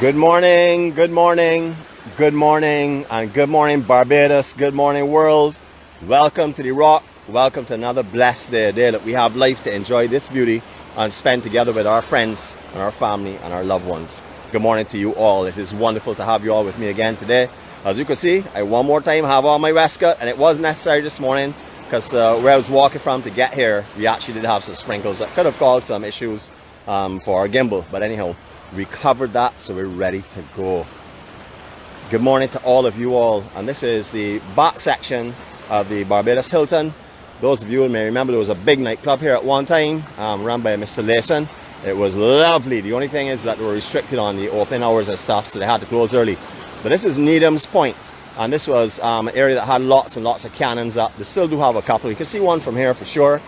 Good morning, good morning, good morning, and good morning Barbados, good morning world. Welcome to the Rock, welcome to another blessed day, a day that we have life to enjoy this beauty and spend together with our friends and our family and our loved ones. Good morning to you all. It is wonderful to have you all with me again today. As you can see, I one more time have on my waistcoat, and it was necessary this morning because where I was walking from to get here, we actually did have some sprinkles that could have caused some issues for our gimbal, but anyhow, we covered that, so we're ready to go. Good morning to all of you all, and this is the back section of the Barbados Hilton. Those of you who may remember, there was a big nightclub here at one time, run by Mr. Layson. It was lovely. The only thing is that they were restricted on the open hours and stuff, so they had to close early. But this is Needham's Point, and this was an area that had lots and lots of cannons up. They still do have a couple. You can see one from here for sure.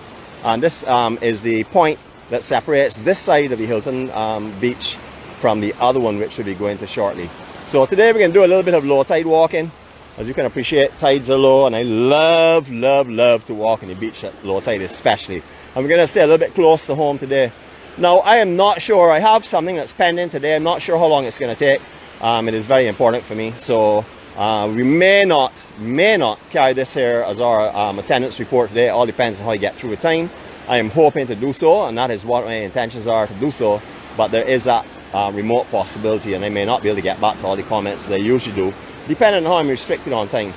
And this is the point that separates this side of the Hilton beach from the other one, which we'll be going to shortly. So today we're going to do a little bit of low tide walking. As you can appreciate, tides are low, and I love to walk on the beach at low tide especially. And we're going to stay a little bit close to home today. Now, I am not sure. I have something that's pending today. I'm not sure how long it's going to take. It is very important for me. So we may not carry this here as our attendance report today. It all depends on how you get through the time. I am hoping to do so, and that is what my intentions are, to do so. But there is that remote possibility, and I may not be able to get back to all the comments that I usually do, depending on how I'm restricted on time.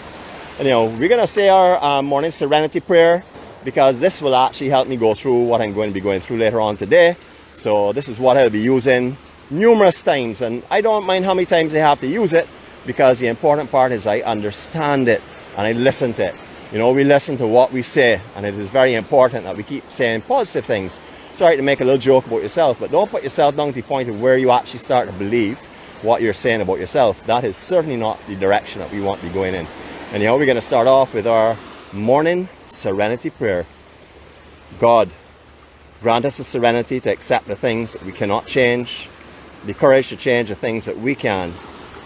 Anyhow, we're going to say our morning serenity prayer, because this will actually help me go through what I'm going to be going through later on today. So this is what I'll be using numerous times, and I don't mind how many times I have to use it, because the important part is I understand it and I listen to it. You know, we listen to what we say, and it is very important that we keep saying positive things. Sorry to make a little joke about yourself, but don't put yourself down to the point of where you actually start to believe what you're saying about yourself. That is certainly not the direction that we want to be going in. Anyhow, we're going to start off with our morning serenity prayer. God, grant us the serenity to accept the things that we cannot change, the courage to change the things that we can,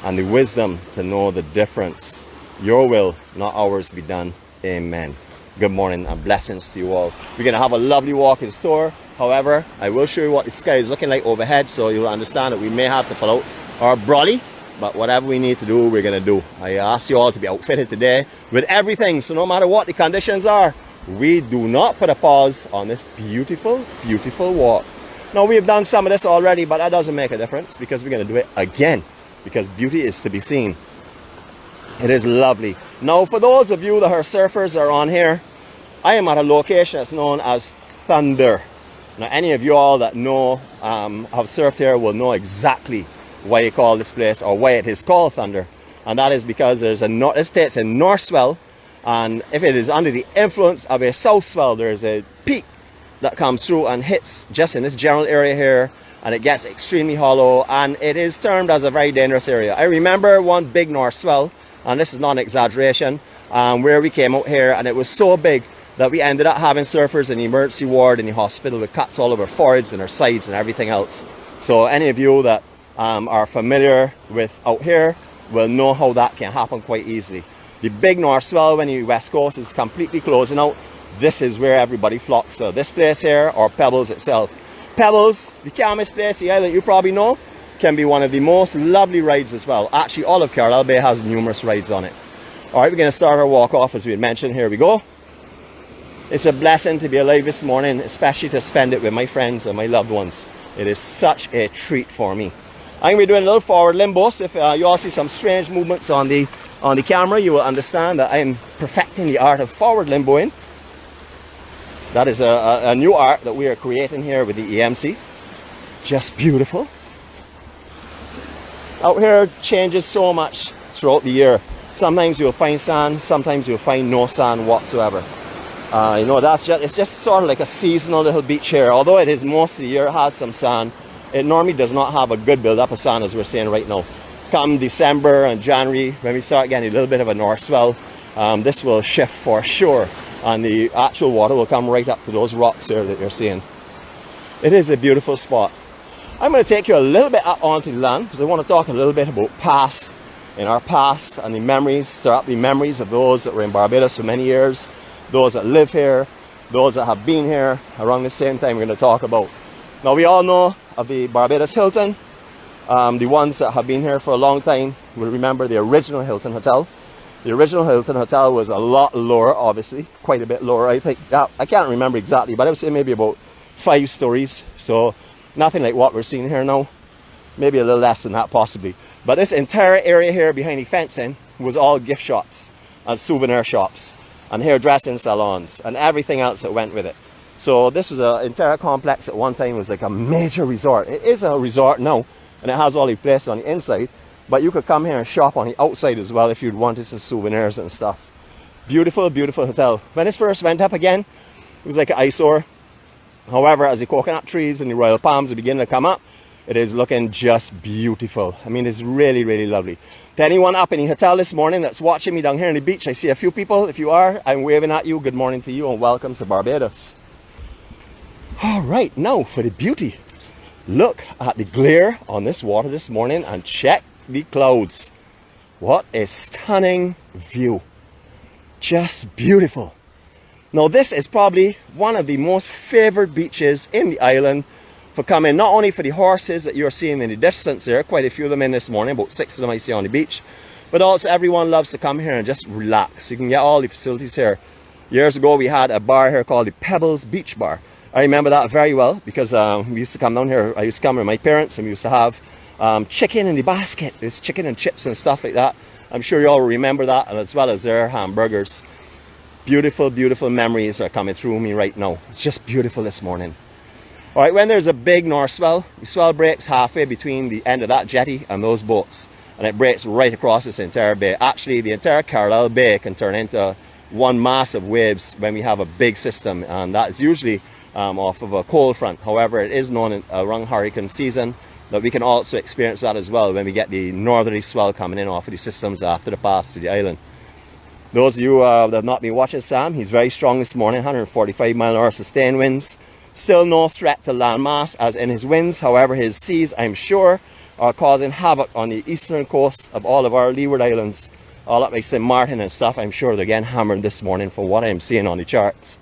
and the wisdom to know the difference. Your will, not ours, be done. Amen. Good morning and blessings to you all. We're going to have a lovely walk in store. However, I will show you what the sky is looking like overhead, so you'll understand that we may have to pull out our brolly, but whatever we need to do, we're going to do. I ask you all to be outfitted today with everything, so no matter what the conditions are, we do not put a pause on this beautiful, beautiful walk. Now, we've done some of this already, but that doesn't make a difference, because we're going to do it again, because beauty is to be seen. It is lovely. Now, for those of you that are surfers are on here, I am at a location that's known as Thunder. Now, any of you all that know, have surfed here, will know exactly why you call this place, or why it is called Thunder. And that is because there's it states a north swell, and if it is under the influence of a south swell, there's a peak that comes through and hits just in this general area here, and it gets extremely hollow, and it is termed as a very dangerous area. I remember one big north swell, and this is not an exaggeration, where we came out here, and it was so big that we ended up having surfers in the emergency ward in the hospital with cuts all over foreheads and their sides and everything else. So any of you that are familiar with out here will know how that can happen quite easily. The big north swell when the west coast is completely closing out, this is where everybody flocks. So this place here, or Pebbles itself. Pebbles, the calmest place, the island you probably know, can be one of the most lovely rides as well. Actually, all of Carlisle Bay has numerous rides on it. All right, we're going to start our walk off as we had mentioned. Here we go. It's a blessing to be alive this morning, especially to spend it with my friends and my loved ones. It is such a treat for me. I'm going to be doing a little forward limbo, so if you all see some strange movements on the camera, you will understand that I am perfecting the art of forward limboing. That is a new art that we are creating here with the EMC. Just beautiful. Out here changes so much throughout the year. Sometimes you'll find sand, sometimes you'll find no sand whatsoever. You know, it's just sort of like a seasonal little beach here. Although it is most of the year, it has some sand. It normally does not have a good build-up of sand, as we're saying right now. Come December and January, when we start getting a little bit of a north swell, this will shift for sure, and the actual water will come right up to those rocks here that you're seeing. It is a beautiful spot. I'm going to take you a little bit up onto the land, because I want to talk a little bit about our past, and the memories, stir up the memories of those that were in Barbados for many years, those that live here, those that have been here around the same time we're going to talk about. Now, we all know of the Barbados Hilton. The ones that have been here for a long time will remember the original Hilton Hotel. The original Hilton Hotel was a lot lower, obviously, quite a bit lower. I think, I can't remember exactly, but I would say maybe about 5 stories. So nothing like what we're seeing here now. Maybe a little less than that, possibly. But this entire area here behind the fencing was all gift shops and souvenir shops and hairdressing salons and everything else that went with it. So this was an entire complex at one time. It was like a major resort. It is a resort now, and it has all the places on the inside. But you could come here and shop on the outside as well if you'd wanted some souvenirs and stuff. Beautiful, beautiful hotel. When this first went up again, it was like an eyesore. However, as the coconut trees and the royal palms are beginning to come up, it is looking just beautiful. I mean, it's really, really lovely. To anyone up in the hotel this morning that's watching me down here on the beach, I see a few people. If you are, I'm waving at you. Good morning to you and welcome to Barbados. All right, now for the beauty. Look at the glare on this water this morning and check the clouds. What a stunning view. Just beautiful. Now this is probably one of the most favored beaches in the island for coming, not only for the horses that you're seeing in the distance there, quite a few of them in this morning, about 6 of them I see on the beach, but also everyone loves to come here and just relax. You can get all the facilities here. Years ago we had a bar here called the Pebbles Beach Bar. I remember that very well because we used to come down here. I used to come with my parents and we used to have chicken in the basket. There's chicken and chips and stuff like that. I'm sure you all remember that, and as well as their hamburgers. Beautiful, beautiful memories are coming through me right now. It's just beautiful this morning. All right, when there's a big north swell, the swell breaks halfway between the end of that jetty and those boats, and it breaks right across this entire bay. Actually, the entire Carlisle Bay can turn into one mass of waves when we have a big system, and that is usually off of a cold front. However, it is known around hurricane season that we can also experience that as well when we get the northerly swell coming in off of the systems after the pass to the island. Those of you that have not been watching Sam, he's very strong this morning, 145 mile an hour sustained winds. Still no threat to landmass as in his winds. However, his seas, I'm sure, are causing havoc on the eastern coast of all of our leeward islands. All up like St. Martin and stuff, I'm sure they're getting hammered this morning from what I'm seeing on the charts.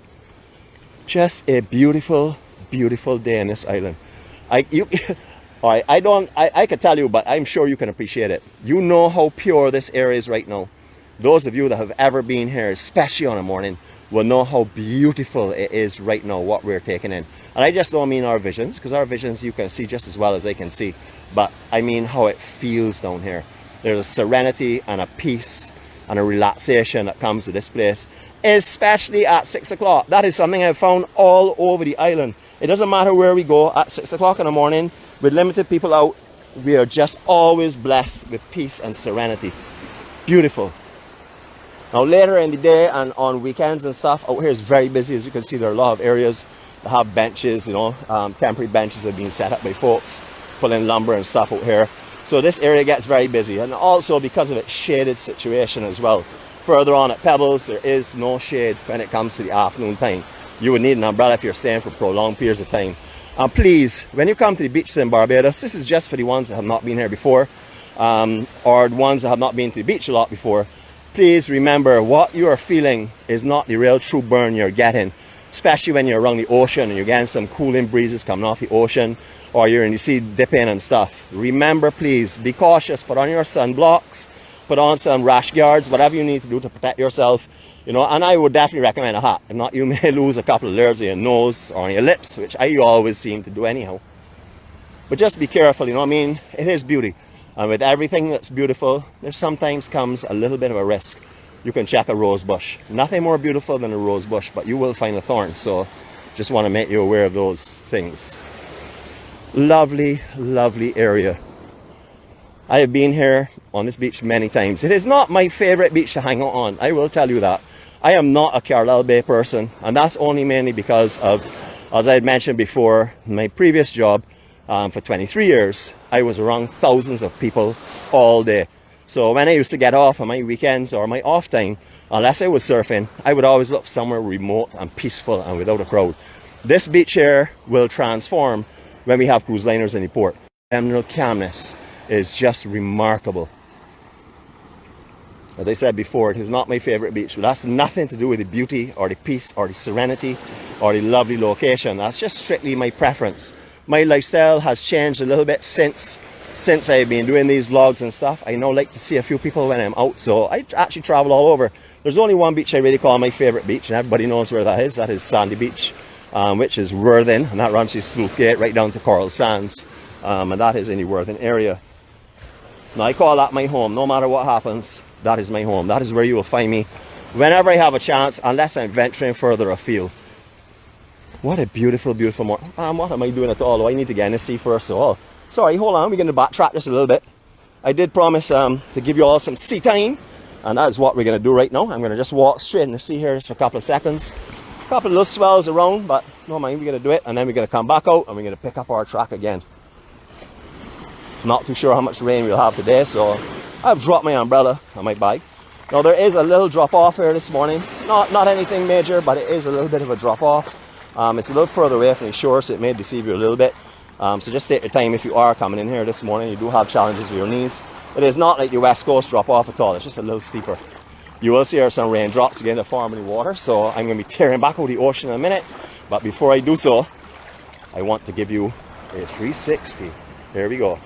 Just a beautiful, beautiful day in this island. I could tell you, but I'm sure you can appreciate it. You know how pure this area is right now. Those of you that have ever been here, especially on a morning, will know how beautiful it is right now, what we're taking in. And I just don't mean our visions, because our visions you can see just as well as I can see. But I mean how it feels down here. There's a serenity and a peace and a relaxation that comes to this place, especially at 6 o'clock. That is something I've found all over the island. It doesn't matter where we go, at 6 o'clock in the morning, with limited people out, we are just always blessed with peace and serenity. Beautiful. Now later in the day and on weekends and stuff, out here is very busy. As you can see, there are a lot of areas that have benches, you know, temporary benches have been set up by folks, pulling lumber and stuff out here. So this area gets very busy, and also because of its shaded situation as well. Further on at Pebbles, there is no shade when it comes to the afternoon time. You would need an umbrella if you're staying for prolonged periods of time. And please, when you come to the beaches in Barbados, this is just for the ones that have not been here before, or the ones that have not been to the beach a lot before. Please remember, what you are feeling is not the real true burn you're getting, especially when you're around the ocean and you're getting some cooling breezes coming off the ocean, or you're in the sea dipping and stuff. Remember, please, be cautious. Put on your sunblocks, put on some rash guards, whatever you need to do to protect yourself. You know, and I would definitely recommend a hat. If not, you may lose a couple of layers of your nose or on your lips, which I always seem to do anyhow. But just be careful, you know what I mean? It is beauty. And with everything that's beautiful, there sometimes comes a little bit of a risk. You can check a rose bush. Nothing more beautiful than a rose bush, but you will find a thorn. So just want to make you aware of those things. Lovely, lovely area. I have been here on this beach many times. It is not my favorite beach to hang out on, I will tell you that. I am not a Carlisle Bay person, and that's only mainly because of, as I had mentioned before, my previous job for 23 years, I was around thousands of people all day. So when I used to get off on my weekends or my off time, unless I was surfing, I would always look somewhere remote and peaceful and without a crowd. This beach here will transform when we have cruise liners in the port. Emerald calmness is just remarkable. As I said before, it is not my favorite beach, but that's nothing to do with the beauty or the peace or the serenity or the lovely location. That's just strictly my preference. My lifestyle has changed a little bit since since I've been doing these vlogs and stuff, I now like to see a few people when I'm out, so I actually travel all over. There's only one beach I really call my favorite beach, and everybody knows where that is. That is Sandy Beach, which is Worthing, and that runs through Sleuthgate right down to Coral Sands, and that is in the Worthing area. Now I call that my home. No matter what happens, that is my home. That is where you will find me whenever I have a chance, unless I'm venturing further afield. What a beautiful, beautiful morning. What am I doing at all? Oh, I need to get in the sea first of all. Sorry, hold on, we're going to backtrack just a little bit. I did promise to give you all some sea time, and that is what we're going to do right now. I'm going to just walk straight in the sea here just for a couple of seconds. A couple of little swells around, but no mind, we're going to do it, and then we're going to come back out and we're going to pick up our track again. Not too sure how much rain we'll have today, so I've dropped my umbrella on my bike. Now there is a little drop off here this morning. Not anything major, but it is a little bit of a drop off. It's a little further away from the shore, so it may deceive you a little bit. So just take your time if you are coming in here this morning. You do have challenges with your knees. It is not like the West Coast drop off at all. It's just a little steeper. You will see there are some raindrops again to form in the water, so I'm going to be tearing back over the ocean in a minute. But before I do so, I want to give you a 360. Here we go.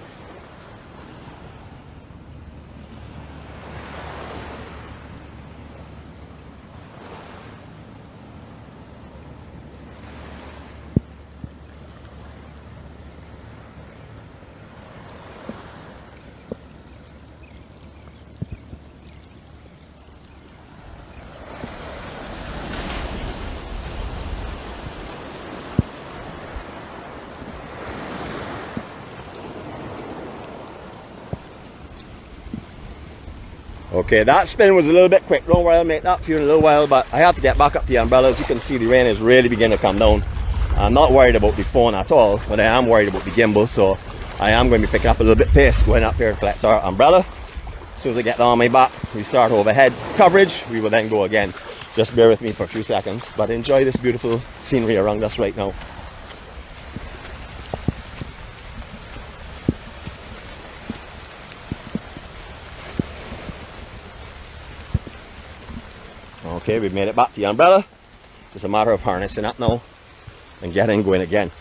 Okay, that spin was a little bit quick. Don't worry, I'll make that for you in a little while, but I have to get back up the umbrella. As you can see, the rain is really beginning to come down. I'm not worried about the phone at all, but I am worried about the gimbal, so I am going to be picking up a little bit pace going up here to collect our umbrella. As soon as I get that on my back, we start overhead coverage, we will then go again. Just bear with me for a few seconds, but enjoy this beautiful scenery around us right now. Okay, we've made it back to the umbrella. It's a matter of harnessing up now and getting going again.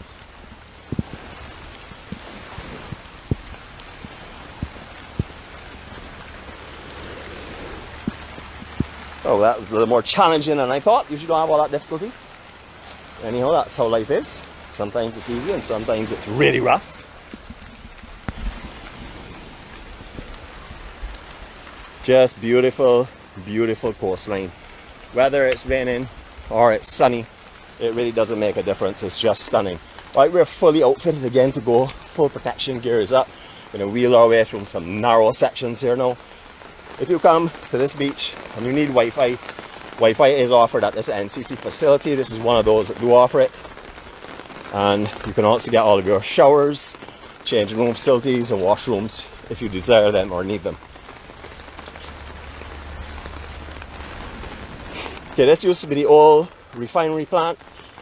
Oh, that was a little more challenging than I thought. Usually don't have all that difficulty. Anyhow, that's how life is. Sometimes it's easy and sometimes it's really rough. Just beautiful, beautiful coastline. Whether it's raining or it's sunny, it really doesn't make a difference. It's just stunning. Right, we're fully outfitted again to go. Full protection gear is up. We're going to wheel our way through some narrow sections here now. If you come to this beach and you need Wi-Fi, Wi-Fi is offered at this NCC facility. This is one of those that do offer it. And you can also get all of your showers, changing room facilities and washrooms if you desire them or need them. Okay, this used to be the old refinery plant.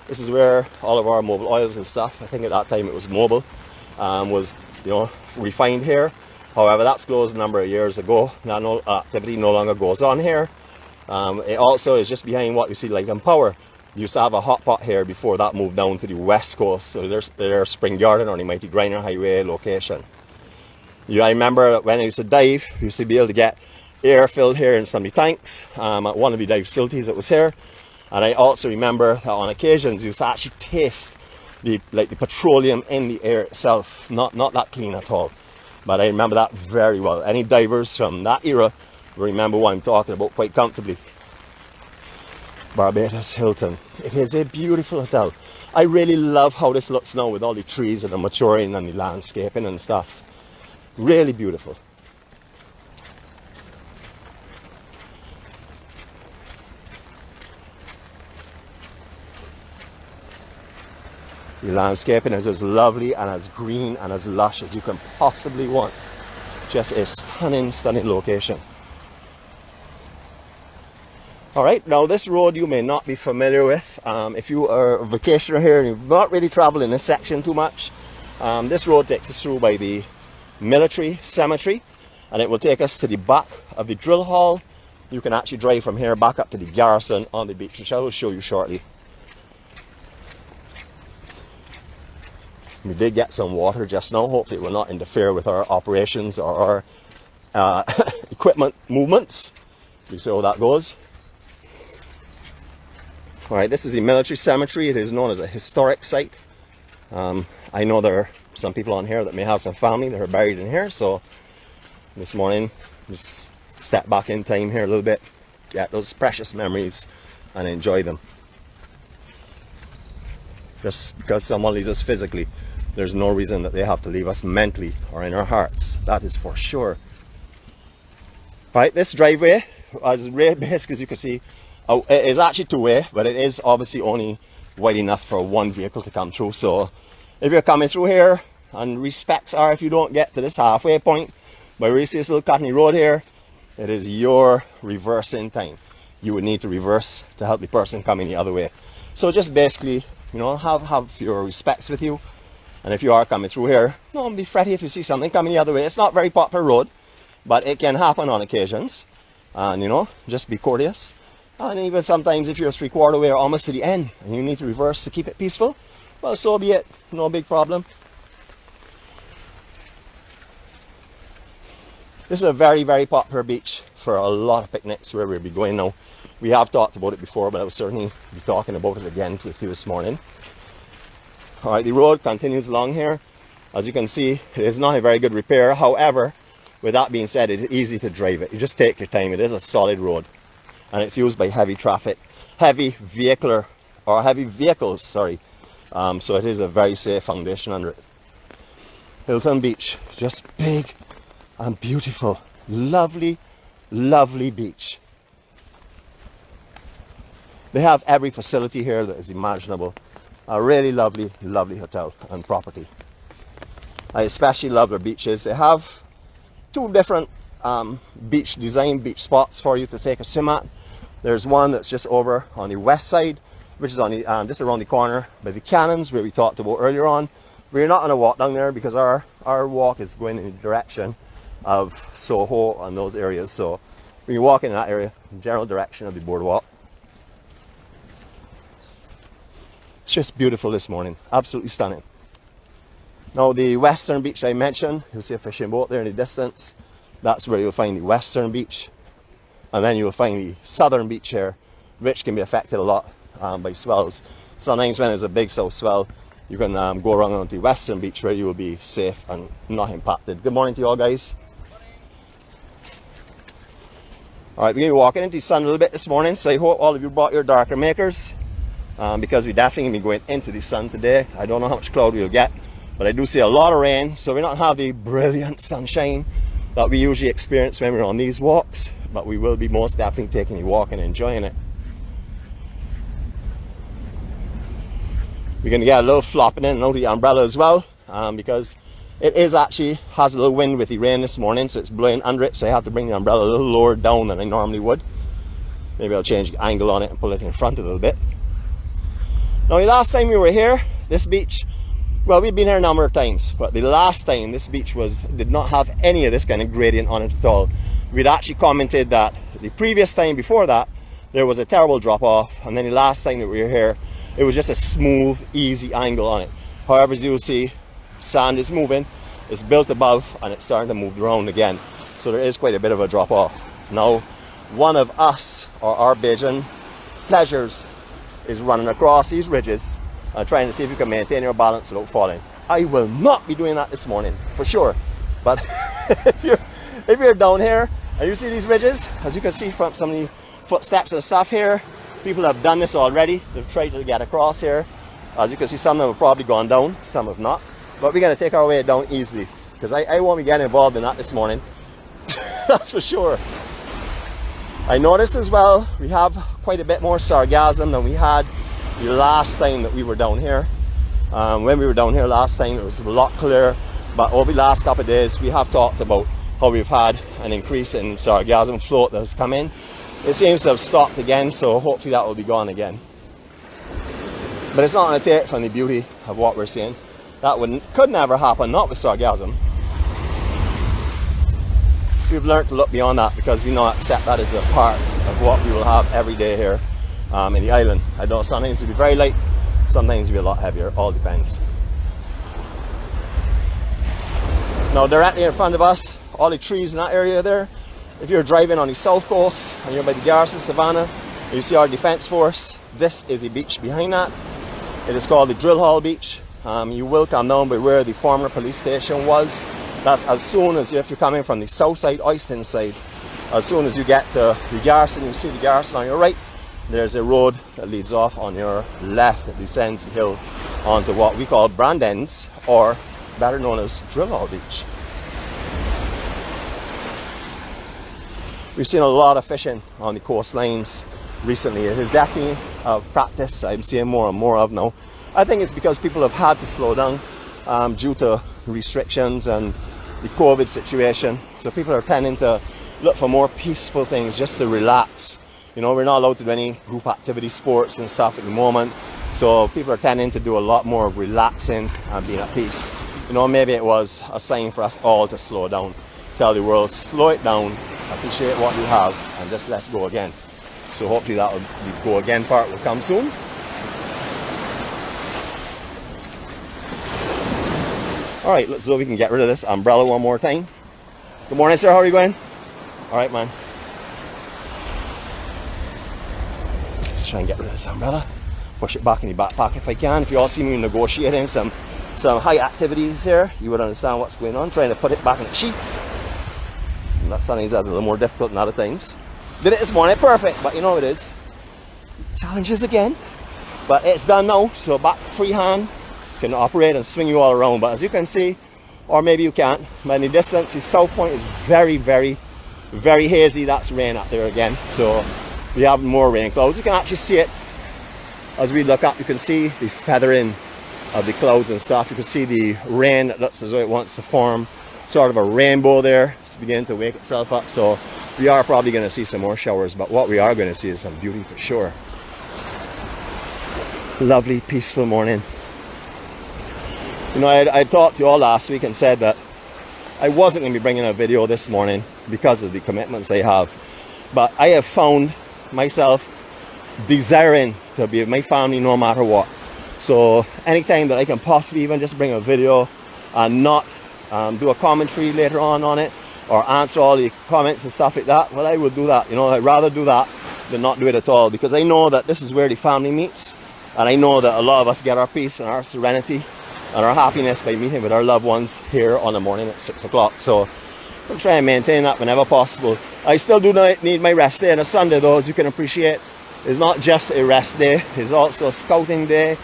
This is where all of our mobile oils and stuff, I think at that time it was Mobil, was refined here. However, that's closed a number of years ago. Now no activity no longer goes on here. It also is just behind what you see like in Power. You used to have a hot pot here before that moved down to the West Coast. So there's Spring Garden on the Mighty Griner Highway location. I remember when I used to dive, you used to be able to get air filled here in some of the tanks at one of the dive facilities that was here. And I also remember that on occasions you used to actually taste the petroleum in the air itself. Not that clean at all. But I remember that very well. Any divers from that era will remember what I'm talking about quite comfortably. Barbados Hilton. It is a beautiful hotel. I really love how this looks now with all the trees and the maturing and the landscaping and stuff. Really beautiful. The landscaping is as lovely and as green and as lush as you can possibly want. Just a stunning, stunning location. Alright, now this road you may not be familiar with. If you are a vacationer here and you've not really traveled in this section too much, this road takes us through by the military cemetery, and it will take us to the back of the drill hall. You can actually drive from here back up to the garrison on the beach, which I will show you shortly. We did get some water just now. Hopefully it will not interfere with our operations or our equipment movements. We see how that goes. Alright, this is the military cemetery. It is known as a historic site. I know there are some people on here that may have some family that are buried in here, so this morning just step back in time here a little bit, get those precious memories and enjoy them. Just because someone leaves us physically, there's no reason that they have to leave us mentally or in our hearts. That is for sure. Right, this driveway, as basic as you can see, it is actually two-way, but it is obviously only wide enough for one vehicle to come through. So if you're coming through here, and respects are if you don't get to this halfway point, by where you see this little Courtney Road here, it is your reversing time. You would need to reverse to help the person coming the other way. So just basically, you know, have your respects with you. And if you are coming through here, don't be fretty if you see something coming the other way. It's not a very popular road, but it can happen on occasions. And you know, just be courteous. And even sometimes if you're 3/4 way or almost to the end and you need to reverse to keep it peaceful, well, so be it. No big problem. This is a very, very popular beach for a lot of picnics where we'll be going now. We have talked about it before, but I will certainly be talking about it again with you this morning. Alright, the road continues along here. As you can see, it is not a very good repair. However, with that being said, it is easy to drive it. You just take your time. It is a solid road. And it's used by heavy traffic, heavy vehicles, sorry. So it is a very safe foundation under it. Hilton Beach, just big and beautiful. Lovely, lovely beach. They have every facility here that is imaginable. A really lovely, lovely hotel and property. I especially love their beaches. They have two different beach spots for you to take a swim at. There's one that's just over on the west side, which is on the just around the corner by the cannons where we talked about earlier on. We're not going to walk down there because our walk is going in the direction of Soho and those areas. So we walk in that area, general direction of the boardwalk. It's just beautiful this morning, absolutely stunning. Now the western beach I mentioned, you'll see a fishing boat there in the distance. That's where you'll find the western beach. And then you'll find the southern beach here, which can be affected a lot by swells. Sometimes when there's a big south swell, you can go around on the western beach where you will be safe and not impacted. Good morning to you all, guys. Alright, we're going to be walking into the sun a little bit this morning, so I hope all of you brought your darker makers. Because we're definitely going to be going into the sun today. I don't know how much cloud we'll get, but I do see a lot of rain, so we don't have the brilliant sunshine that we usually experience when we're on these walks, but we will be most definitely taking a walk and enjoying it. We're going to get a little flopping in and out of the umbrella as well, because it is actually has a little wind with the rain this morning, so it's blowing under it, so I have to bring the umbrella a little lower down than I normally would. Maybe I'll change the angle on it and pull it in front a little bit. Now the last time we were here, this beach, well, we've been here a number of times, but the last time this beach did not have any of this kind of gradient on it at all. We'd actually commented that the previous time before that, there was a terrible drop off, and then the last time that we were here, it was just a smooth, easy angle on it. However, as you'll see, sand is moving, it's built above, and it's starting to move around again. So there is quite a bit of a drop off. Now, one of us, or our Bajan pleasures, is running across these ridges and trying to see if you can maintain your balance without falling. I will not be doing that this morning, for sure. But if you're down here and you see these ridges, as you can see from some of the footsteps and stuff here, people have done this already. They've tried to get across here. As you can see, some of them have probably gone down, some have not. But we're going to take our way down easily, because I won't be getting involved in that this morning. That's for sure. I noticed as well, we have quite a bit more sargassum than we had the last time that we were down here. When we were down here last time, it was a lot clearer, but over the last couple of days, we have talked about how we've had an increase in sargassum float that has come in. It seems to have stopped again, so hopefully that will be gone again. But it's not going to take from the beauty of what we're seeing. That could never happen, not with sargassum. We've learned to look beyond that, because we not accept that as a part of what we will have every day here in the island. I know sometimes it'll be very light, sometimes it'll be a lot heavier, all depends. Now directly in front of us, all the trees in that area there, if you're driving on the south coast and you're by the garrison Savannah, you see our defense force, this is the beach behind that. It is called the Drill Hall Beach. You will come down by where the former police station was. That's as soon as, if you're coming from the south side, Oyston side, as soon as you get to the garrison, you see the garrison on your right, there's a road that leads off on your left that descends the hill onto what we call Brandens, or better known as Drill Hall Beach. We've seen a lot of fishing on the coastlines recently. It is definitely a practice I'm seeing more and more of now. I think it's because people have had to slow down due to restrictions and the COVID situation. So people are tending to look for more peaceful things just to relax. You know, we're not allowed to do any group activity sports and stuff at the moment. So people are tending to do a lot more of relaxing and being at peace. You know, maybe it was a sign for us all to slow down. Tell the world, slow it down, appreciate what you have, and just let's go again. So hopefully that the go again part will come soon. Alright, let's see if we can get rid of this umbrella one more time. Good morning, sir, how are you going? Alright, man. Let's try and get rid of this umbrella. Push it back in the back pocket if I can. If you all see me negotiating some high activities here, you would understand what's going on. Trying to put it back in the sheath. And that sometimes is a little more difficult than other things. Did it this morning, perfect, but you know it is. Challenges again. But it's done now, so back freehand. Can operate and swing you all around, but as you can see, or maybe you can't, but in the distance the south point is very hazy. That's rain up there again, so we have more rain clouds. You can actually see it as we look up. You can see the feathering of the clouds and stuff. You can see the rain that looks as though it wants to form sort of a rainbow there. It's beginning to wake itself up, so we are probably going to see some more showers, but what we are going to see is some beauty for sure. Lovely peaceful morning. You know, I talked to you all last week and said that I wasn't going to be bringing a video this morning because of the commitments I have. But I have found myself desiring to be with my family no matter what. So anytime that I can possibly even just bring a video and not do a commentary later on it, or answer all the comments and stuff like that, well, I would do that. You know, I'd rather do that than not do it at all, because I know that this is where the family meets, and I know that a lot of us get our peace and our serenity and our happiness by meeting with our loved ones here on the morning at 6 o'clock. So I'm trying to maintain that whenever possible. I still do need my rest day on a Sunday, though, as you can appreciate. It's not just a rest day, it's also a scouting day.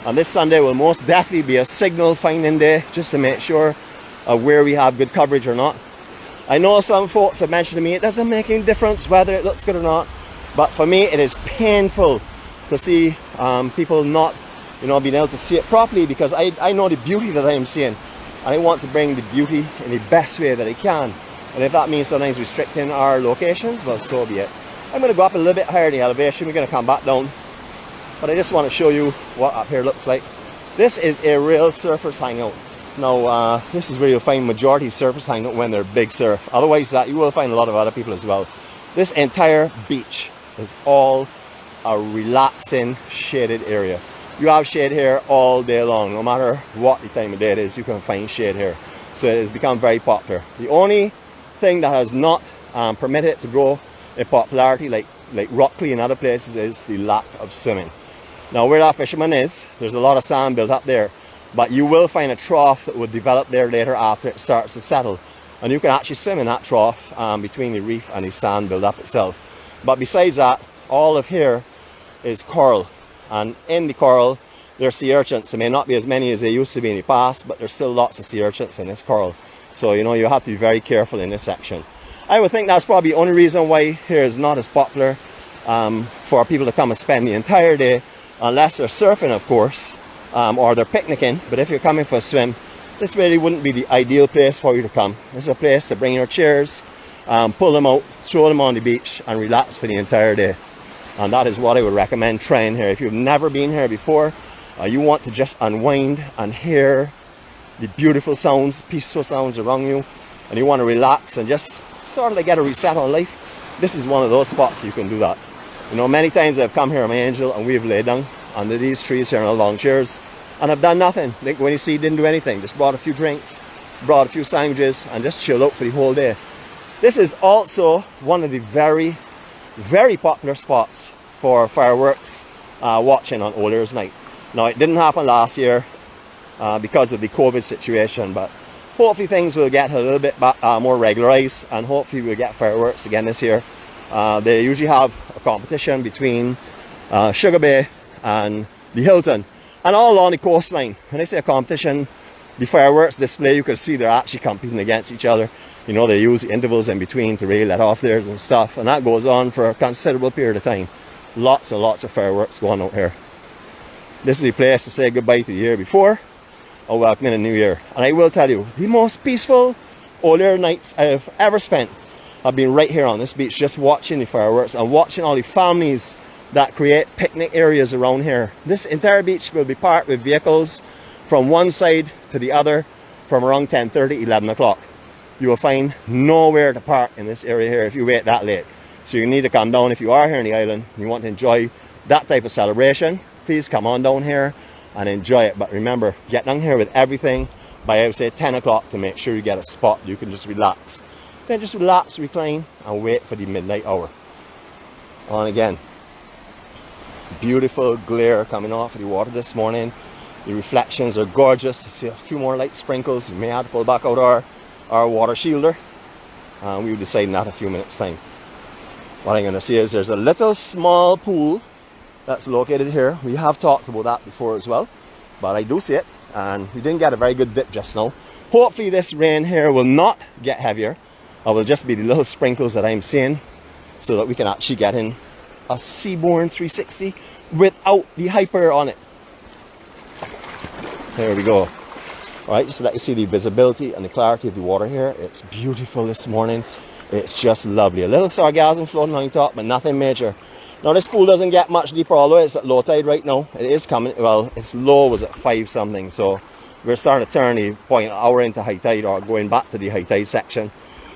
And this Sunday will most definitely be a signal finding day, just to make sure of where we have good coverage or not. I know some folks have mentioned to me it doesn't make any difference whether it looks good or not, but for me it is painful to see people not, you know, being able to see it properly, because I know the beauty that I am seeing, and I want to bring the beauty in the best way that I can. And if that means sometimes restricting our locations, well, so be it. I'm going to go up a little bit higher in the elevation. We're going to come back down, but I just want to show you what up here looks like. This is a real surfers hangout. Now this is where you'll find majority surfers hangout when they're big surf. Otherwise that you will find a lot of other people as well. This entire beach is all a relaxing shaded area. You have shade here all day long. No matter what the time of day it is, you can find shade here. So it has become very popular. The only thing that has not permitted it to grow in popularity like Rockley and other places is the lack of swimming. Now where that fisherman is, there's a lot of sand built up there, but you will find a trough that will develop there later after it starts to settle, and you can actually swim in that trough between the reef and the sand build up itself. But besides that, all of here is coral. And in the coral, there are sea urchins. There may not be as many as there used to be in the past, but there's still lots of sea urchins in this coral. So, you know, you have to be very careful in this section. I would think that's probably the only reason why here is not as popular for people to come and spend the entire day, unless they're surfing, of course, or they're picnicking. But if you're coming for a swim, this really wouldn't be the ideal place for you to come. This is a place to bring your chairs, pull them out, throw them on the beach, and relax for the entire day. And that is what I would recommend trying here. If you've never been here before, you want to just unwind and hear the beautiful sounds, peaceful sounds around you, and you want to relax and just sort of like get a reset on life, this is one of those spots you can do that. You know, many times I've come here, my angel, and we've laid down under these trees here on long chairs, and I've done nothing. Like when you see, didn't do anything, just brought a few drinks, brought a few sandwiches, and just chilled out for the whole day. This is also one of the very, very popular spots for fireworks watching on Old Year's Night. Now, it didn't happen last year because of the COVID situation, but hopefully things will get a little bit more regularized, and hopefully we'll get fireworks again this year. They usually have a competition between Sugar Bay and the Hilton, and all along the coastline. When I say a competition, the fireworks display, you can see they're actually competing against each other. You know, they use the intervals in between to really let off theirs and stuff, and that goes on for a considerable period of time. Lots and lots of fireworks going out here. This is the place to say goodbye to the year before or welcome in a new year. And I will tell you, the most peaceful Old Year nights I've ever spent have been right here on this beach, just watching the fireworks and watching all the families that create picnic areas around here. This entire beach will be parked with vehicles from one side to the other from around 10:30, 11 o'clock. You will find nowhere to park in this area here if you wait that late. So you need to come down if you are here on the island and you want to enjoy that type of celebration. Please come on down here and enjoy it. But remember, get down here with everything by, I would say, 10 o'clock to make sure you get a spot you can just relax. Then just relax, recline, and wait for the midnight hour. On again. Beautiful glare coming off of the water this morning. The reflections are gorgeous. You see a few more light sprinkles. You may have to pull back out our water shielder. We will decide in that a few minutes time. What I'm going to see is there's a little small pool that's located here. We have talked about that before as well, but I do see it, and we didn't get a very good dip just now. Hopefully this rain here will not get heavier. It will just be the little sprinkles that I'm seeing, so that we can actually get in a Seabourn 360 without the hyper on it. There we go. All right, just to let you see the visibility and the clarity of the water here. It's beautiful this morning. It's just lovely. A little sargassum floating on top, but nothing major. Now this pool doesn't get much deeper, although it's at low tide right now. It is coming, well, its low was at 5 something, so we're starting to turn the point hour into high tide, or going back to the high tide section.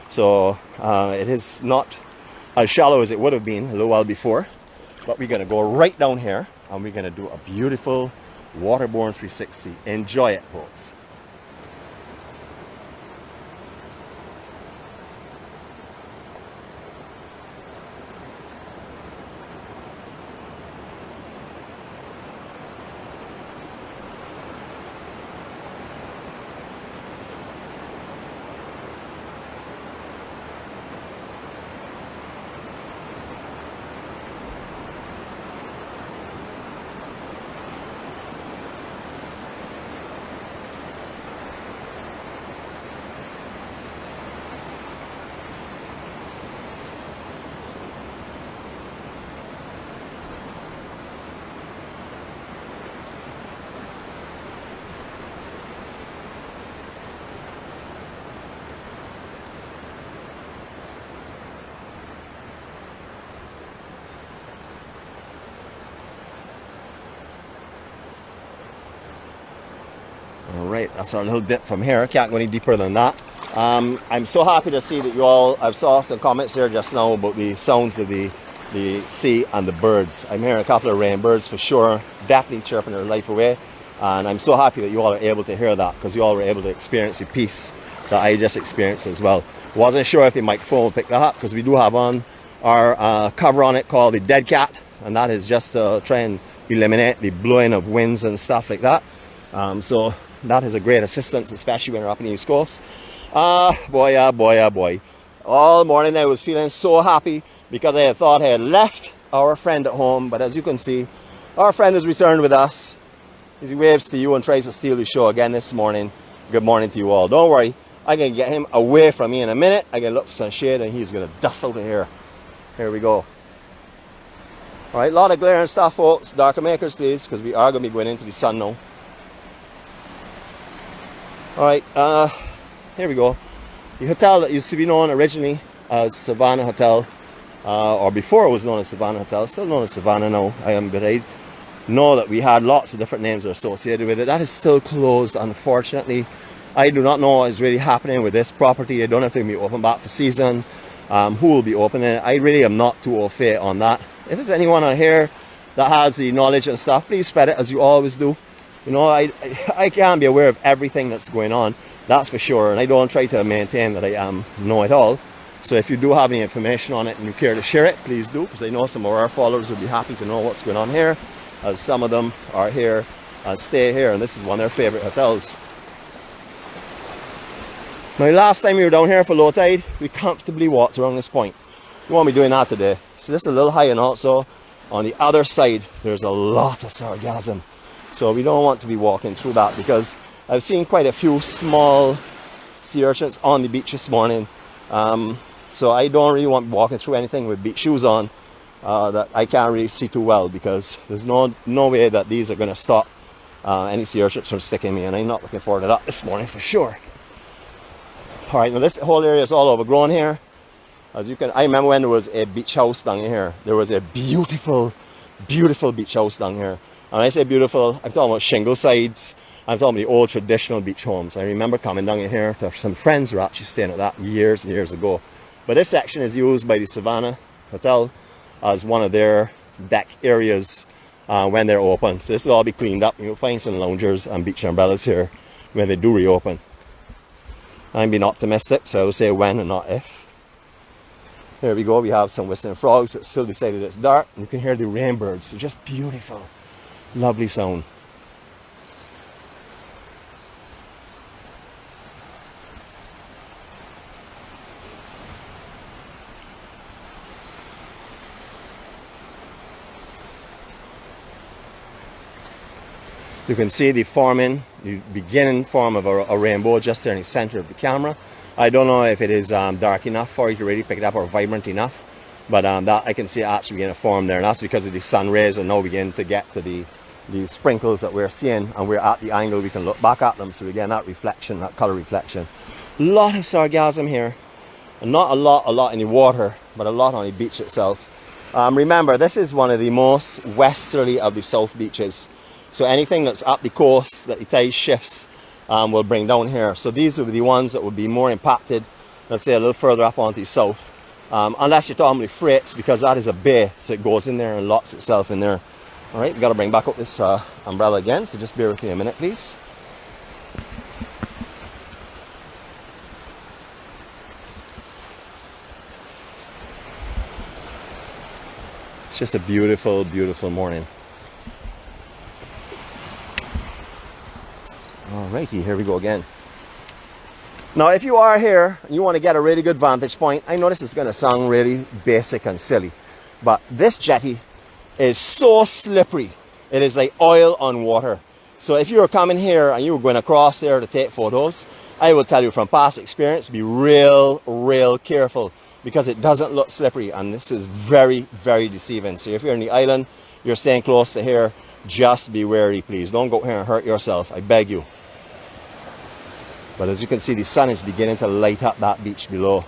So it is not as shallow as it would have been a little while before, but we're going to go right down here and we're going to do a beautiful waterborne 360. Enjoy it, folks. Alright, that's our little dip from here. Can't go any deeper than that. I'm so happy to see that you all, I saw some comments here just now about the sounds of the sea and the birds. I'm hearing a couple of rain birds for sure, definitely chirping their life away. And I'm so happy that you all are able to hear that, because you all were able to experience the peace that I just experienced as well. Wasn't sure if the microphone would pick that up, because we do have on our cover on it called the Dead Cat, and that is just to try and eliminate the blowing of winds and stuff like that. So that is a great assistance, especially when you're up in the East Coast. Boy, oh boy, oh boy. All morning I was feeling so happy because I had thought I had left our friend at home, but as you can see, our friend has returned with us. He waves to you and tries to steal the show again this morning. Good morning to you all. Don't worry, I can get him away from me in a minute. I can look for some shade and he's going to dust out of here. Here we go. Alright, a lot of glare and stuff, folks. Darker makers, please, because we are going to be going into the sun now. Alright, here we go. The hotel that used to be known originally as Savannah Hotel, or before it was known as Savannah Hotel, still known as Savannah now. But I know that we had lots of different names associated with it. That is still closed, unfortunately. I do not know what is really happening with this property. I don't know if they'll be open back for season, who will be opening it. I really am not too au fait on that. If there's anyone out here that has the knowledge and stuff, please spread it as you always do. You know, I can't be aware of everything that's going on. That's for sure. And I don't try to maintain that I know it all. So if you do have any information on it and you care to share it, please do, because I know some of our followers would be happy to know what's going on here, as some of them are here and stay here, and this is one of their favorite hotels. Now, last time we were down here for low tide, we comfortably walked around this point. We won't be doing that today. So this is a little high, and also on the other side there's a lot of sargassum, so we don't want to be walking through that, because I've seen quite a few small sea urchins on the beach this morning. So I don't really want walking through anything with beach shoes on that I can't really see too well, because there's no way that these are going to stop any sea urchins from sticking me, and I'm not looking forward to that this morning for sure. Alright, now this whole area is all overgrown here. As you can, I remember when there was a beach house down here. There was a beautiful, beautiful beach house down here. And when I say beautiful, I'm talking about shingle sides. I'm talking about the old traditional beach homes. I remember coming down in here to some friends who were actually staying at that years and years ago. But this section is used by the Savannah Hotel as one of their deck areas when they're open. So this will all be cleaned up, and you'll find some loungers and beach umbrellas here when they do reopen. I'm being optimistic, so I will say when and not if. Here we go, we have some whistling frogs. It's still decided it's dark, and you can hear the rainbirds. They're just beautiful, lovely sound. You can see the beginning form of a rainbow just there in the center of the camera. I don't know if it is dark enough for you to really pick it up, or vibrant enough, but that I can see it actually begin to form there, and that's because of the sun rays are now beginning to get to the sprinkles that we're seeing, and we're at the angle we can look back at them, so we get that reflection, that color reflection. A lot of sargassum here, and not a lot in the water, but a lot on the beach itself. Remember, this is one of the most westerly of the south beaches. So anything that's up the coast that the tide shifts will bring down here. So these will be the ones that will be more impacted, let's say a little further up onto the south. Unless you're talking about freights, because that is a bay, so it goes in there and locks itself in there. Alright, we've got to bring back up this umbrella again, so just bear with me a minute, please. It's just a beautiful, beautiful morning. Alrighty, here we go again. Now, if you are here and you want to get a really good vantage point, I know this is going to sound really basic and silly, but this jetty is so slippery. It is like oil on water. So if you were coming here and you were going across there to take photos, I will tell you from past experience, be real careful, because it doesn't look slippery, and this is very deceiving. So if you're in the island, you're staying close to here, just be wary, please. Don't go here and hurt yourself, I beg you. But as you can see, the sun is beginning to light up that beach below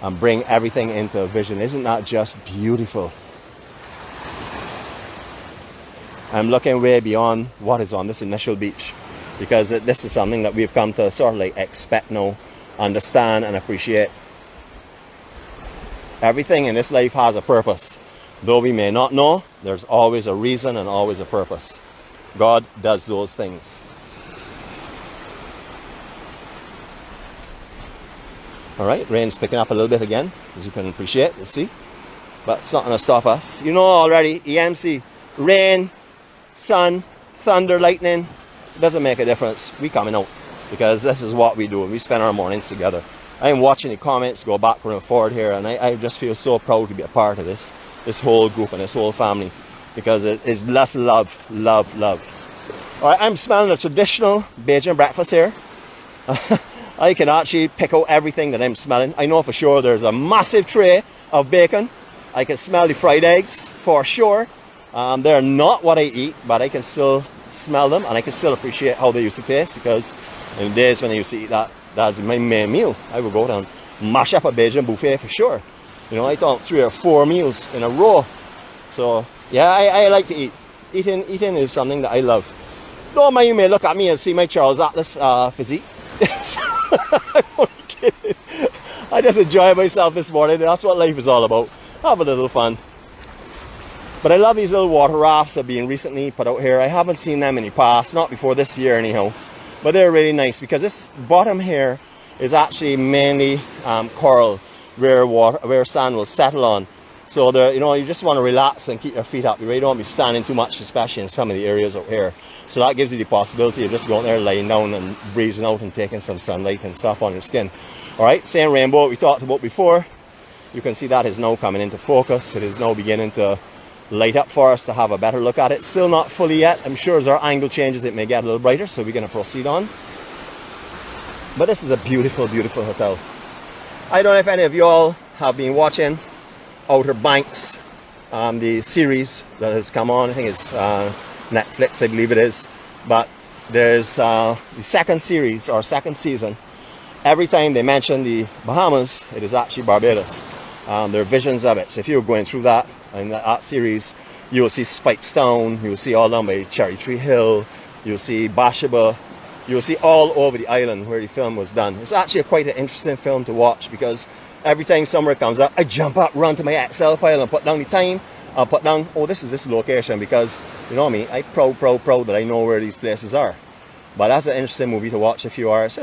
and bring everything into vision. Isn't that just beautiful? I'm looking way beyond what is on this initial beach, because this is something that we've come to sort of like expect now, understand and appreciate. Everything in this life has a purpose. Though we may not know, there's always a reason and always a purpose. God does those things. Alright, rain's picking up a little bit again, as you can appreciate, you see. But it's not going to stop us. You know already, EMC, rain, sun, thunder, lightning, it doesn't make a difference. We coming out, because this is what we do. We spend our mornings together. I am watching the comments go backward and forward here, and I just feel so proud to be a part of this whole group and this whole family, because it is less love. Alright, I'm smelling a traditional Bajan breakfast here. I can actually pick out everything that I'm smelling. I know for sure there's a massive tray of bacon. I can smell the fried eggs for sure. They're not what I eat, but I can still smell them, and I can still appreciate how they used to taste, because in the days when I used to eat that's my main meal. I would go down, mash up a Bajan buffet for sure. You know, I thought 3 or 4 meals in a row. So yeah, I like to eat. Eating is something that I love. Don't mind, you may look at me and see my Charles Atlas physique. I'm only kidding. I just enjoy myself this morning. That's what life is all about. Have a little fun. But I love these little water rafts that have been recently put out here. I haven't seen them in the past, not before this year anyhow. But they're really nice because this bottom here is actually mainly coral where sand will settle on. So there, you know, you just want to relax and keep your feet up. You really don't want to be standing too much, especially in some of the areas out here. So that gives you the possibility of just going there, laying down and breezing out and taking some sunlight and stuff on your skin. All right, same rainbow we talked about before. You can see that is now coming into focus. It is now beginning to light up for us to have a better look at it. Still not fully yet. I'm sure as our angle changes, it may get a little brighter. So we're going to proceed on. But this is a beautiful, beautiful hotel. I don't know if any of you all have been watching Outer Banks, the series that has come on. I think it's Netflix, I believe it is. But there's the second series or second season. Every time they mention the Bahamas, it is actually Barbados. There are visions of it. So if you're going through that in that series, you will see Spike Stone, you will see all down by Cherry Tree Hill, you'll see Bashaba, you'll see all over the island where the film was done. It's actually quite an interesting film to watch because every time somewhere comes up, I jump up, run to my Excel file and put down the time. I'll put down, oh, this is this location because, you know me, I'm proud that I know where these places are. But that's an interesting movie to watch if you are. It's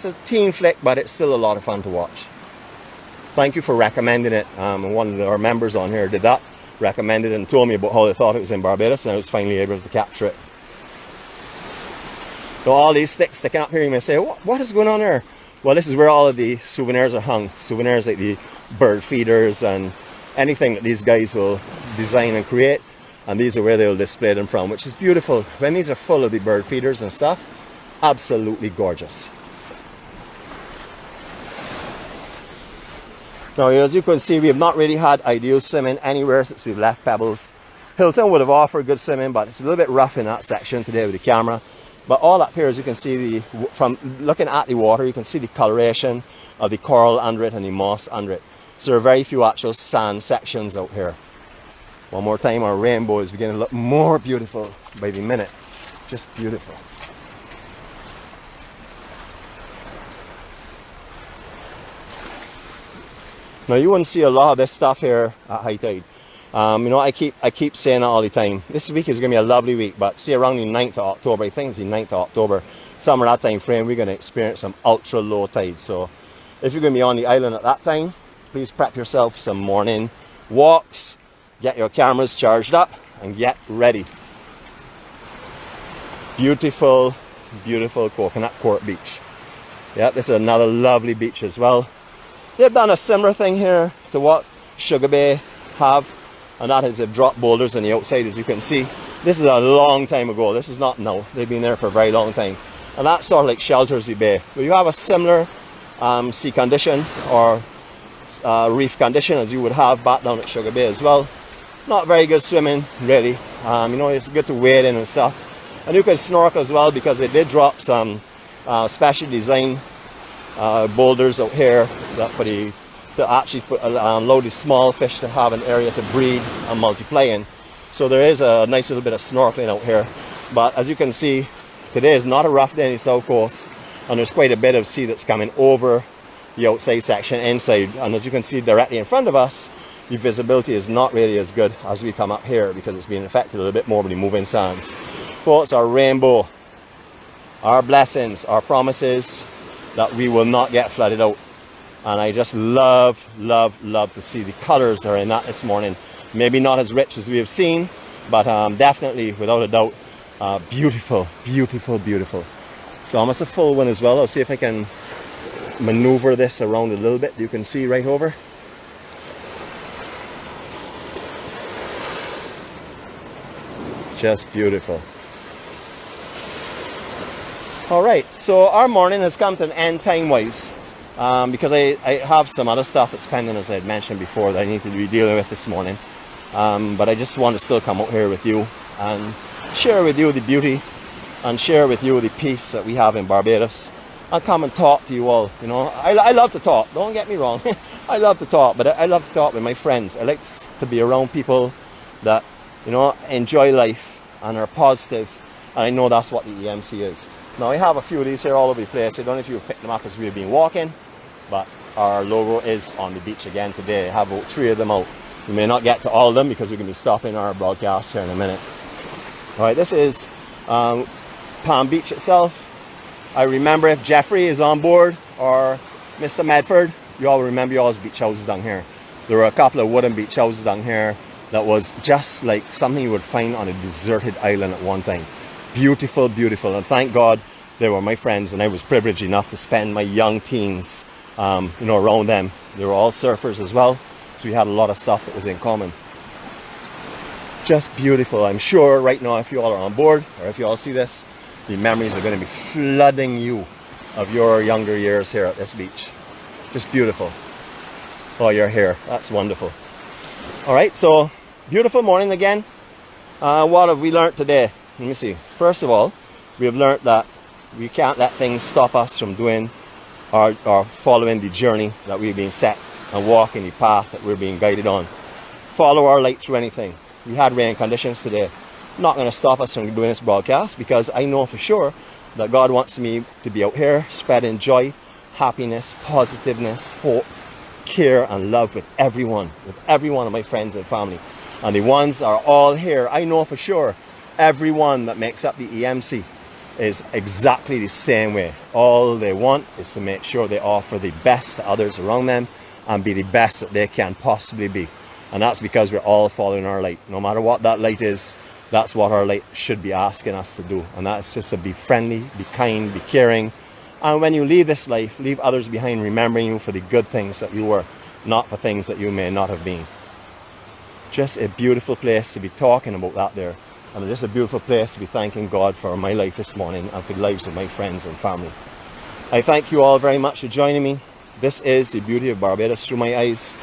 a teen flick, but it's still a lot of fun to watch. Thank you for recommending it. One of our members on here did that, recommended it and told me about how they thought it was in Barbados, and I was finally able to capture it. So all these sticks sticking up here, you may say, what is going on there? Well, this is where all of the souvenirs are hung. Souvenirs like the bird feeders and anything that these guys will design and create. And these are where they'll display them from, which is beautiful. When these are full of the bird feeders and stuff, absolutely gorgeous. Now, as you can see, we have not really had ideal swimming anywhere since we've left Pebbles. Hilton would have offered good swimming, but it's a little bit rough in that section today with the camera. But all up here, as you can see, from looking at the water, you can see the coloration of the coral under it and the moss under it. So there are very few actual sand sections out here. One more time, our rainbow is beginning to look more beautiful by the minute. Just beautiful. Now you wouldn't see a lot of this stuff here at high tide. You know, I keep saying that all the time. This week is going to be a lovely week, but see around the 9th of October, I think it's the 9th of October, somewhere that time frame, we're going to experience some ultra low tide. So if you're going to be on the island at that time, please prep yourself some morning walks, get your cameras charged up, and get ready. Beautiful, beautiful Coconut Court Beach. Yeah, this is another lovely beach as well. They've done a similar thing here to what Sugar Bay have, and that is they've dropped boulders on the outside, as you can see. This is a long time ago. This is not now. They've been there for a very long time. And that sort of like shelters the bay. But you have a similar sea condition or reef condition as you would have back down at Sugar Bay as well. Not very good swimming, really. You know, it's good to wade in and stuff. And you can snorkel as well because they did drop some specially designed boulders out here that to actually allow the small fish to have an area to breed and multiply in. So there is a nice little bit of snorkeling out here. But as you can see, today is not a rough day on the south coast, and there's quite a bit of sea that's coming over the outside section inside. And as you can see directly in front of us, the visibility is not really as good as we come up here because it's being affected a little bit more by the moving sands. Folks, our rainbow, our blessings, our promises that we will not get flooded out. And I just love to see the colors that are in that this morning. Maybe not as rich as we have seen, but definitely, without a doubt, beautiful, beautiful, beautiful. So almost a full one as well. I'll see if I can maneuver this around a little bit. You can see right over. Just beautiful. All right, so our morning has come to an end time-wise. Because I have some other stuff that's pending, as I had mentioned before, that I need to be dealing with this morning. But I just want to still come out here with you and share with you the beauty and share with you the peace that we have in Barbados. And come and talk to you all. You know, I love to talk, don't get me wrong. I love to talk, but I love to talk with my friends. I like to be around people that, you know, enjoy life and are positive. And I know that's what the EMC is. Now I have a few of these here all over the place. I don't know if you've picked them up as we've been walking, but our logo is on the beach again today. I have about 3 of them out. We may not get to all of them because we're going to be stopping our broadcast here in a minute. All right, this is Palm Beach itself. I remember if Jeffrey is on board or Mr. Medford, you all remember y'all's beach houses down here. There were a couple of wooden beach houses down here that was just like something you would find on a deserted island at one time. Beautiful, beautiful. And thank God they were my friends, and I was privileged enough to spend my young teens around them. They were all surfers as well, so we had a lot of stuff that was in common. Just beautiful. I'm sure right now, if you all are on board or if you all see this, the memories are going to be flooding you of your younger years here at this beach. Just beautiful. Oh, you're here. That's wonderful. All right, so beautiful morning again. What have we learned today? Let me see. First of all, we have learned that we can't let things stop us from doing or following the journey that we've been set and walking the path that we're being guided on. Follow our light through anything. We had rain conditions today. Not going to stop us from doing this broadcast, because I know for sure that God wants me to be out here spreading joy, happiness, positiveness, hope, care and love with every one of my friends and family. And the ones are all here. I know for sure everyone that makes up the EMC is exactly the same way. All they want is to make sure they offer the best to others around them and be the best that they can possibly be. And that's because we're all following our light. No matter what that light is, that's what our light should be asking us to do. And that's just to be friendly, be kind, be caring. And when you leave this life, leave others behind remembering you for the good things that you were, not for things that you may not have been. Just a beautiful place to be talking about that there. And just a beautiful place to be thanking God for my life this morning and for the lives of my friends and family. I thank you all very much for joining me. This is the beauty of Barbados through my eyes.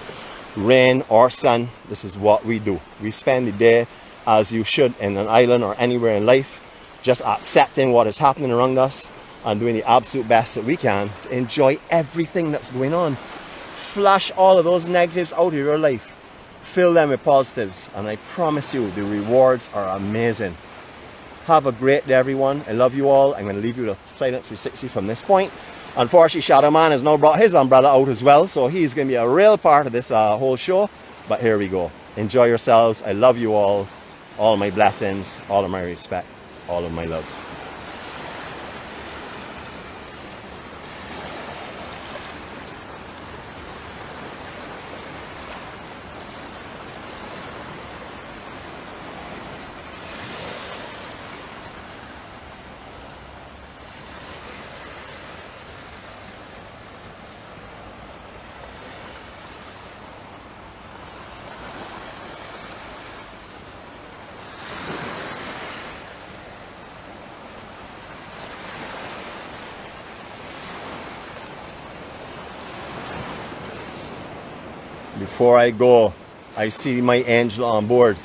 Rain or sun, this is what we do. We spend the day as you should in an island or anywhere in life, just accepting what is happening around us and doing the absolute best that we can to enjoy everything that's going on. Flush all of those negatives out of your life. Fill them with positives, and I promise you the rewards are amazing. Have a great day, everyone. I love you all. I'm going to leave you with a silent 360 from this point. Unfortunately, Shadow Man has now brought his umbrella out as well, so he's going to be a real part of this whole show. But here we go. Enjoy yourselves. I love you all. All my blessings, all of my respect, all of my love. Before I go, I see my angel on board.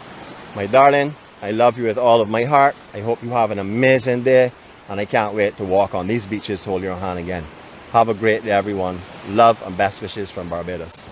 My darling, I love you with all of my heart. I hope you have an amazing day, and I can't wait to walk on these beaches, hold your hand again. Have a great day, everyone. Love and best wishes from Barbados.